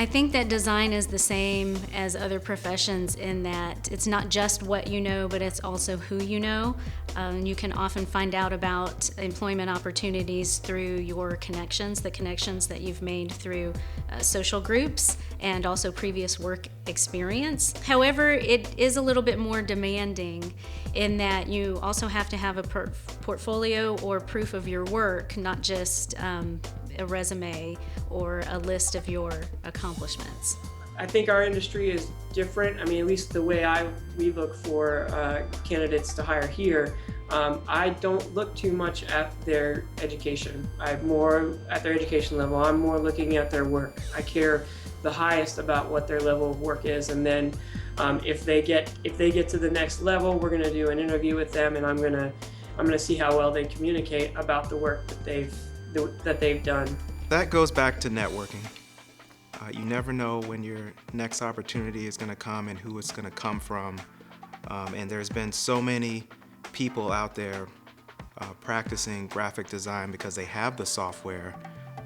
I think that design is the same as other professions in that it's not just what you know, but it's also who you know. You can often find out about employment opportunities through your connections, the connections that you've made through social groups and also previous work experience. However, it is a little bit more demanding in that you also have to have a portfolio or proof of your work, not just a resume or a list of your accomplishments. I think our industry is different. I mean, at least the way we look for candidates to hire here. I don't look too much at their education. I'm more at their education level. I'm more looking at their work. I care the highest about what their level of work is, and then if they get to the next level, we're going to do an interview with them, and I'm going to see how well they communicate about the work that they've done. That goes back to networking. You never know when your next opportunity is going to come and who it's going to come from. And there's been so many people out there practicing graphic design because they have the software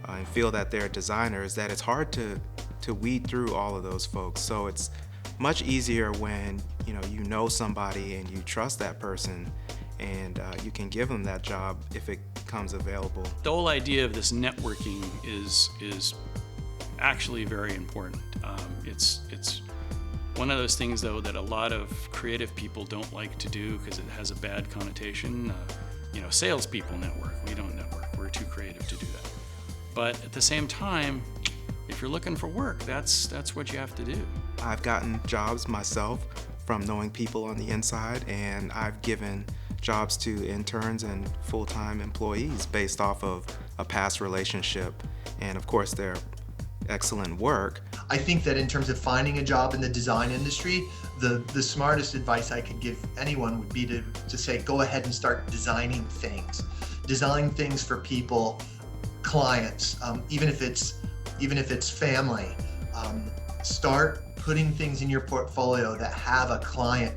and feel that they're designers, that it's hard to weed through all of those folks. So it's much easier when you know somebody and you trust that person, and you can give them that job if it comes available. The whole idea of this networking is actually very important. It's one of those things, though, that a lot of creative people don't like to do because it has a bad connotation. Salespeople network. We don't network. We're too creative to do that. But at the same time, if you're looking for work, that's what you have to do. I've gotten jobs myself from knowing people on the inside, and I've given jobs to interns and full-time employees based off of a past relationship, and of course their excellent work. I think that in terms of finding a job in the design industry, the smartest advice I could give anyone would be to say, go ahead and start designing things. Design things for people, clients, even if it's family. Start putting things in your portfolio that have a client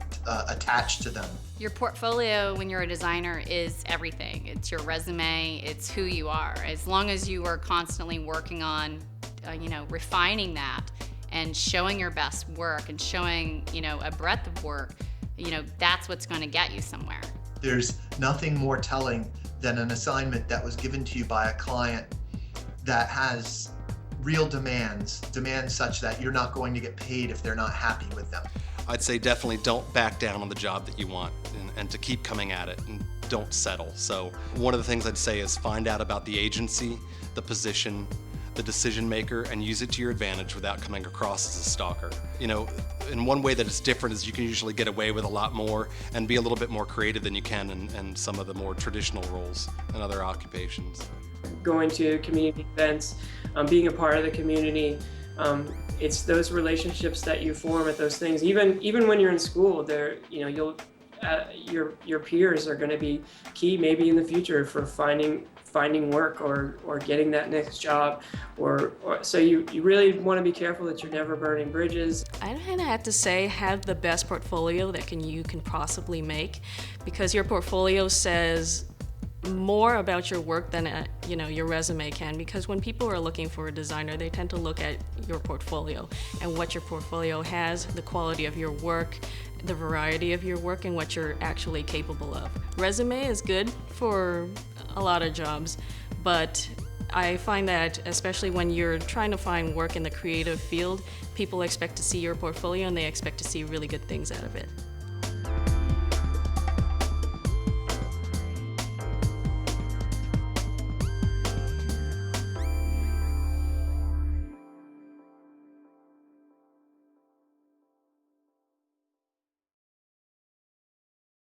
attached to them. Your portfolio when you're a designer is everything. It's your resume, it's who you are. As long as you are constantly working on refining that and showing your best work and showing a breadth of work, that's what's going to get you somewhere. There's nothing more telling than an assignment that was given to you by a client that has real demands such that you're not going to get paid if they're not happy with them. I'd say definitely don't back down on the job that you want and to keep coming at it and don't settle. So one of the things I'd say is find out about the agency, the position, the decision maker, and use it to your advantage without coming across as a stalker. In one way that it's different is you can usually get away with a lot more and be a little bit more creative than you can in some of the more traditional roles and other occupations. Going to community events, being a part of the community, it's those relationships that you form at those things. Even when you're in school, your peers are going to be key maybe in the future for finding work or getting that next job, or so you really want to be careful that you're never burning bridges. I kind of have to say, have the best portfolio that you can possibly make, because your portfolio says more about your work than your resume can, because when people are looking for a designer, they tend to look at your portfolio and what your portfolio has, the quality of your work, the variety of your work, and what you're actually capable of. Resume is good for a lot of jobs, but I find that especially when you're trying to find work in the creative field, people expect to see your portfolio and they expect to see really good things out of it.